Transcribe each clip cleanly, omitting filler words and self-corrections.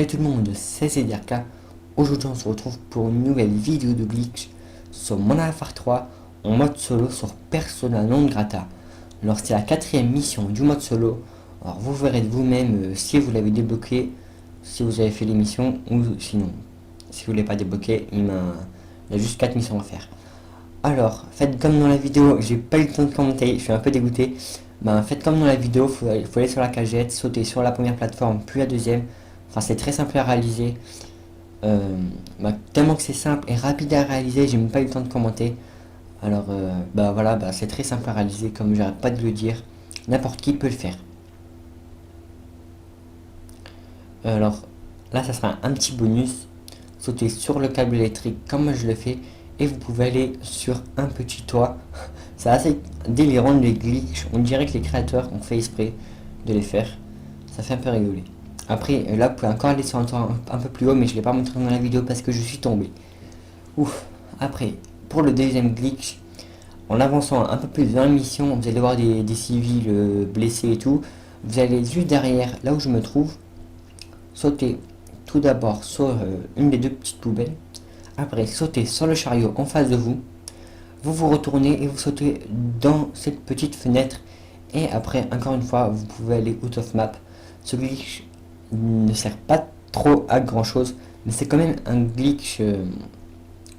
Salut tout le monde, c'est CDRK. Aujourd'hui on se retrouve pour une nouvelle vidéo de glitch sur Modern Warfare 3 en mode solo sur Persona non grata. Alors c'est la quatrième mission du mode solo. Alors vous verrez de vous-même si vous l'avez débloqué, si vous avez fait les missions ou sinon. Si vous ne l'avez pas débloqué, il y a juste 4 missions à faire. Alors faites comme dans la vidéo, j'ai pas eu le temps de commenter, je suis un peu dégoûté. Faites comme dans la vidéo, faut aller sur la cagette, sauter sur la première plateforme puis la deuxième. Enfin, c'est très simple à réaliser. Tellement que c'est simple et rapide à réaliser, j'ai même pas eu le temps de commenter. Alors, voilà, c'est très simple à réaliser, comme j'arrête pas de le dire. N'importe qui peut le faire. Alors, là, ça sera un petit bonus. Sauter sur le câble électrique, comme moi je le fais, et vous pouvez aller sur un petit toit. C'est assez délirant les glitches. On dirait que les créateurs ont fait exprès de les faire. Ça fait un peu rigoler. Après, là, vous pouvez encore aller sur un toit un peu plus haut, mais je ne l'ai pas montré dans la vidéo parce que je suis tombé. Ouf. Après, pour le deuxième glitch, en avançant un peu plus dans la mission, vous allez voir des civils blessés et tout. Vous allez juste derrière, là où je me trouve, sauter tout d'abord sur une des deux petites poubelles. Après, sauter sur le chariot en face de vous. Vous vous retournez et vous sautez dans cette petite fenêtre. Et après, encore une fois, vous pouvez aller out of map. Ce glitch ne sert pas trop à grand chose, mais c'est quand même un glitch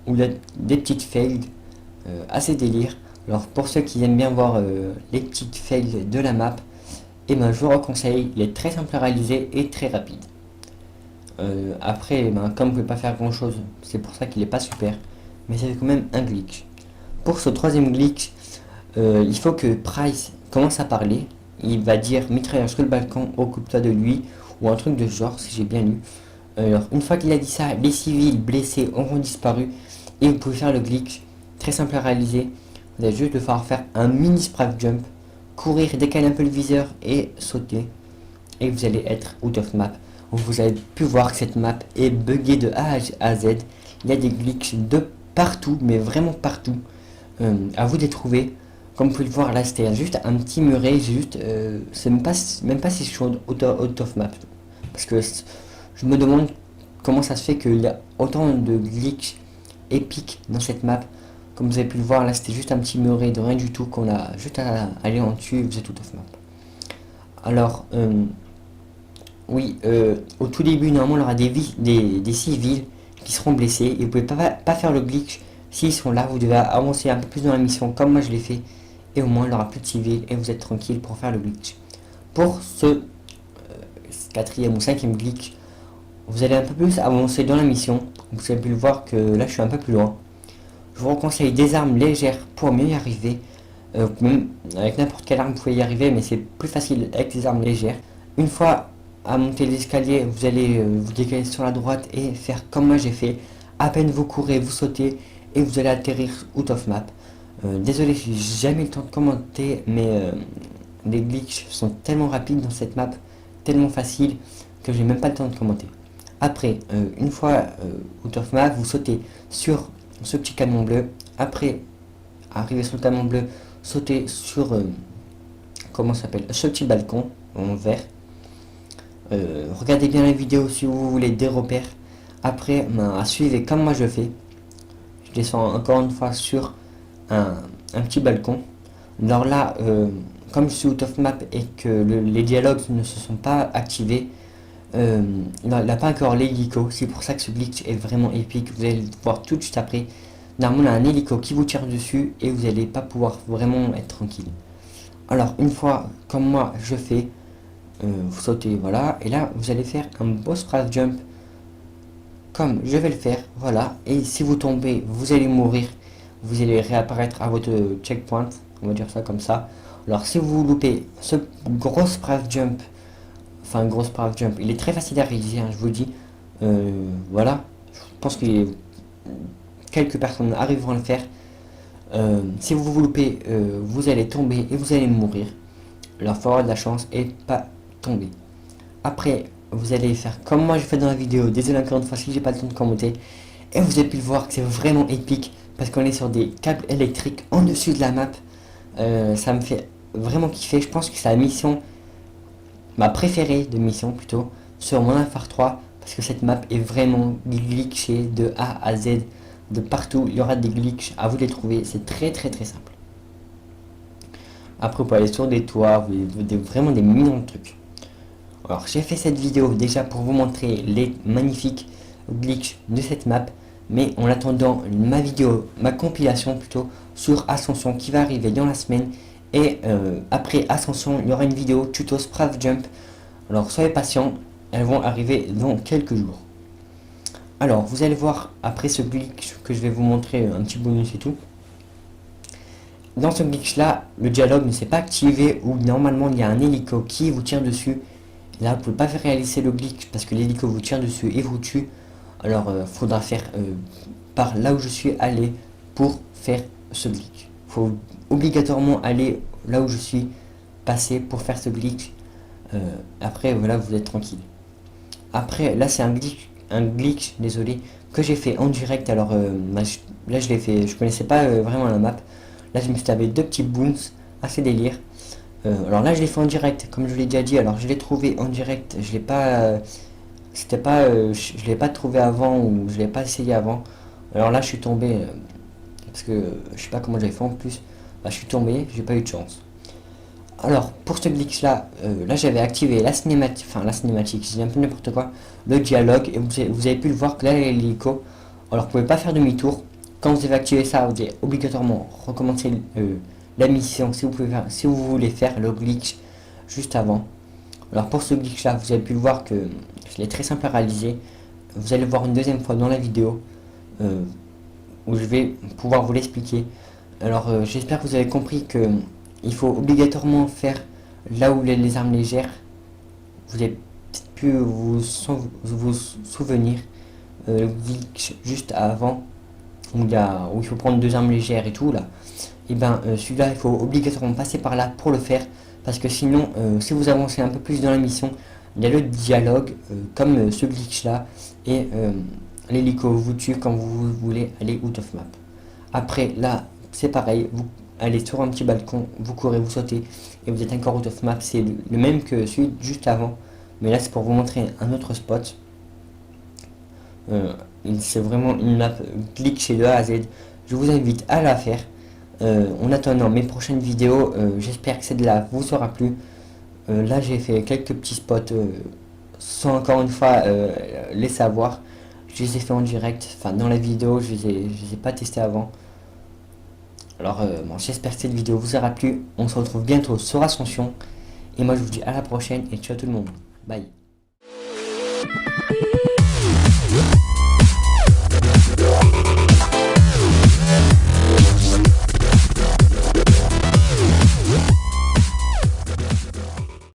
où il y a des petites fails assez délire. Alors pour ceux qui aiment bien voir les petites fails de la map, je vous reconseille, il est très simple à réaliser et très rapide. Après, comme vous ne pouvez pas faire grand chose, c'est pour ça qu'il n'est pas super, mais c'est quand même un glitch. Pour ce troisième glitch, il faut que Price commence à parler. Il va dire mitrailleur sur le balcon, occupe-toi de lui, ou un truc de ce genre, si j'ai bien lu. Alors, une fois qu'il a dit ça, les civils blessés auront disparu et vous pouvez faire le glitch. Très simple à réaliser. Vous allez juste devoir faire un mini sprite jump, courir, décaler un peu le viseur et sauter. Et vous allez être out of map. Vous avez pu voir que cette map est buggée de A à Z. Il y a des glitches de partout, mais vraiment partout. À vous de les trouver. Comme vous pouvez le voir là, c'était juste un petit muret, c'est même pas si je suis out of map. Parce que je me demande comment ça se fait qu'il y a autant de glitch épiques dans cette map. Comme vous avez pu le voir là, c'était juste un petit muret de rien du tout qu'on a juste à aller en dessus et vous êtes out of map. Alors, oui, au tout début, normalement, il y aura des civils qui seront blessés et vous pouvez pas faire le glitch. S'ils sont là, vous devez avancer un peu plus dans la mission comme moi je l'ai fait. Et au moins, il n'y aura plus de civils et vous êtes tranquille pour faire le glitch. Pour ce quatrième ou cinquième glitch, vous allez un peu plus avancer dans la mission. Vous avez pu le voir que là, je suis un peu plus loin. Je vous conseille des armes légères pour mieux y arriver. Même avec n'importe quelle arme, vous pouvez y arriver, mais c'est plus facile avec des armes légères. Une fois à monter l'escalier, vous allez vous décaler sur la droite et faire comme moi j'ai fait. À peine vous courez, vous sautez et vous allez atterrir out of map. Désolé, j'ai jamais eu le temps de commenter, mais les glitches sont tellement rapides dans cette map, tellement faciles, que j'ai même pas le temps de commenter. Après, une fois out of map, vous sautez sur ce petit camion bleu. Après, arriver sur le camion bleu, sautez sur comment ça s'appelle, ce petit balcon en vert. Regardez bien la vidéo si vous voulez des repères. Après, suivez comme moi je fais. Je descends encore une fois sur un petit balcon. Alors là, comme je suis out of map et que les dialogues ne se sont pas activés, il n'a pas encore l'hélico. C'est pour ça que ce glitch est vraiment épique. Vous allez le voir tout de suite après. Normalement, il y a un hélico qui vous tire dessus et vous n'allez pas pouvoir vraiment être tranquille. Alors, une fois, comme moi je fais, vous sautez, voilà, et là, vous allez faire un beau sprite jump comme je vais le faire, voilà, et si vous tombez, vous allez mourir, vous allez réapparaître à votre checkpoint, on va dire ça comme ça. Alors si vous loupez ce gros sprite jump, il est très facile à réaliser, hein, je vous le dis, voilà, je pense que quelques personnes arriveront à le faire. Si vous vous loupez, vous allez tomber et vous allez mourir. Alors faut avoir de la chance et pas tomber. Après, vous allez faire comme moi je fais dans la vidéo. Désolé encore une fois si j'ai pas le temps de commenter. Et vous avez pu le voir que c'est vraiment épique parce qu'on est sur des câbles électriques en dessus de la map. Ça me fait vraiment kiffer. Je pense que c'est la mission, ma préférée de mission plutôt, sur Modern Warfare 3 parce que cette map est vraiment glitchée de A à Z, de partout. Il y aura des glitches, à vous de les trouver. C'est très simple. Après, vous pouvez aller sur des toits, vraiment des millions de trucs. Alors, j'ai fait cette vidéo déjà pour vous montrer les magnifiques glitches de cette map. Mais en attendant ma compilation plutôt, sur Ascension qui va arriver dans la semaine. Et après Ascension, il y aura une vidéo tuto Sprave Jump. Alors, soyez patients, elles vont arriver dans quelques jours. Alors, vous allez voir après ce glitch que je vais vous montrer un petit bonus et tout. Dans ce glitch là, le dialogue ne s'est pas activé où normalement il y a un hélico qui vous tire dessus. Là, vous ne pouvez pas faire réaliser le glitch parce que l'hélico vous tire dessus et vous tue. Alors, faudra faire par là où je suis allé pour faire ce glitch. Faut obligatoirement aller là où je suis passé pour faire ce glitch. Après, voilà, vous êtes tranquille. Après, là, c'est un glitch, désolé, que j'ai fait en direct. Alors, là, je l'ai fait, je connaissais pas vraiment la map. Là, je me suis tapé 2 petits boons, assez délire. Alors là, je l'ai fait en direct, comme je l'ai déjà dit. Alors, je l'ai trouvé en direct. Je l'ai pas, je l'ai pas trouvé avant ou je l'ai pas essayé avant. Alors là, je suis tombé parce que je sais pas comment j'avais fait en plus. Bah, je suis tombé, j'ai pas eu de chance. Alors, pour ce glitch là, là j'avais activé la cinématique, je dis un peu n'importe quoi, le dialogue, et vous avez pu le voir que là il y a l'hélico. Alors, vous pouvez pas faire demi-tour. Quand vous avez activé ça, vous allez obligatoirement recommencer la mission si vous voulez faire le glitch juste avant. Alors, pour ce glitch là, vous avez pu le voir que il est très simple à réaliser. Vous allez le voir une deuxième fois dans la vidéo où je vais pouvoir vous l'expliquer. Alors, j'espère que vous avez compris que il faut obligatoirement faire là où les armes légères. Vous avez peut-être pu vous souvenir le glitch juste avant où il faut prendre 2 armes légères et tout là. Et ben celui-là il faut obligatoirement passer par là pour le faire parce que sinon si vous avancez un peu plus dans la mission, il y a le dialogue comme ce glitch là et l'hélico vous tue quand vous voulez aller out of map. Après là c'est pareil, vous allez sur un petit balcon, vous courez, vous sautez et vous êtes encore out of map. C'est le même que celui juste avant, mais là c'est pour vous montrer un autre spot. C'est vraiment une map glitchée de A à Z. Je vous invite à la faire. En attendant mes prochaines vidéos, j'espère que celle-là vous aura plu. Là j'ai fait quelques petits spots sans encore une fois les savoir. Je les ai fait en direct, enfin dans la vidéo, je les ai pas testés avant. Alors bon, j'espère que cette vidéo vous aura plu. On se retrouve bientôt sur Ascension. Et moi je vous dis à la prochaine et ciao tout le monde. Bye.